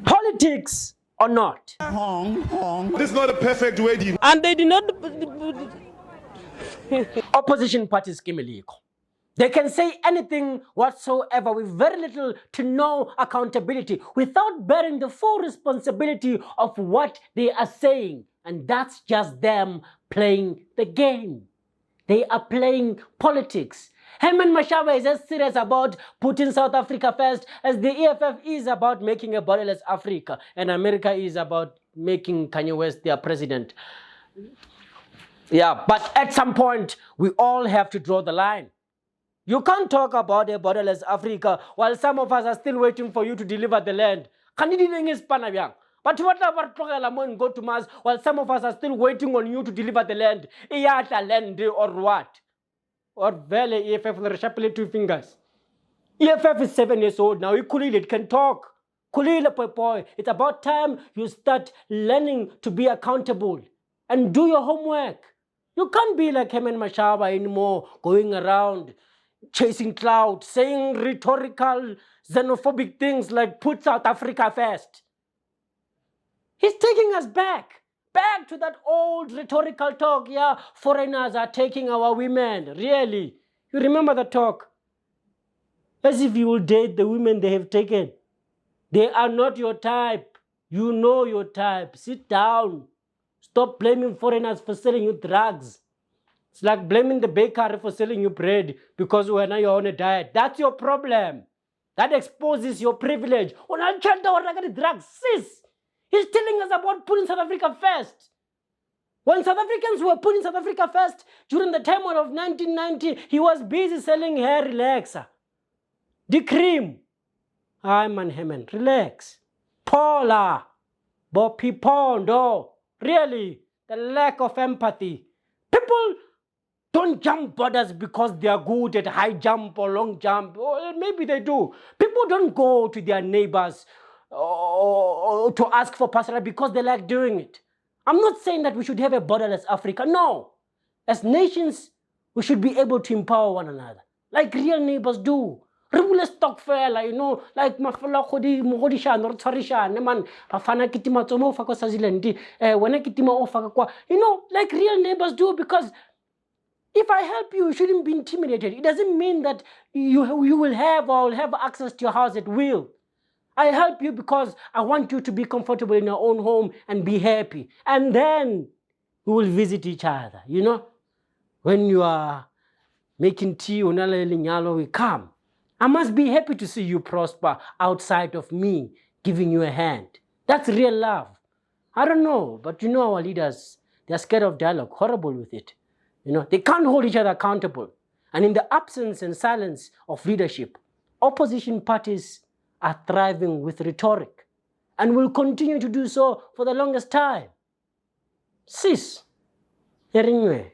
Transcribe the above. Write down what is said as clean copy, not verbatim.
Politics or not. This is not a perfect wedding. And they did not. Opposition parties, Kimiliko. They can say anything whatsoever with very little to no accountability without bearing the full responsibility of what they are saying. And that's just them playing the game. They are playing politics. Herman Mashaba is as serious about putting South Africa first as the EFF is about making a borderless Africa, and America is about making Kanye West their president. Yeah, but at some point, we all have to draw the line. You can't talk about a borderless Africa while some of us are still waiting for you to deliver the land. But what about go to Mars while some of us are still waiting on you to deliver the land? Land or what? Or Vele EFF will sharply 2 fingers. EFF is 7 years old now. It can talk. It's about time you start learning to be accountable and do your homework. You can't be like Herman Mashaba anymore, going around chasing clout, saying rhetorical, xenophobic things like put South Africa first. He's taking us back to that old rhetorical talk. Yeah, foreigners are taking our women. Really? You remember the talk? As if you will date the women they have taken. They are not your type. You know your type. Sit down. Stop blaming foreigners for selling you drugs. It's like blaming the baker for selling you bread because when you're on a diet. That's your problem. That exposes your privilege. Drugs, sis. He's telling us about putting South Africa first. When South Africans were putting South Africa first during the time of 1990, he was busy selling hair relaxer. The cream. Hi, man, Hemen, relax. Paula. Bopi Pondo. Really, the lack of empathy. People don't jump borders because they are good at high jump or long jump. Or maybe they do. People don't go to their neighbors to ask for passport because they like doing it. I'm not saying that we should have a borderless Africa. No. As nations, we should be able to empower one another. Like real neighbors do. Regular stock fella, you know, like mafala khodi mogodishan or tsarishan, man, afana kitima tsomo fa ko sazilendi, wena kitima ofa kwa, you know, like real neighbors do, because if I help you, you shouldn't be intimidated. It doesn't mean that you will have or will have access to your house at will. I help you because I want you to be comfortable in your own home and be happy. And then we will visit each other, you know. When you are making tea, we come. I must be happy to see you prosper outside of me giving you a hand. That's real love. I don't know, but you know our leaders, they're scared of dialogue, horrible with it. You know, they can't hold each other accountable. And in the absence and silence of leadership, opposition parties are thriving with rhetoric and will continue to do so for the longest time. Sis, hearing you.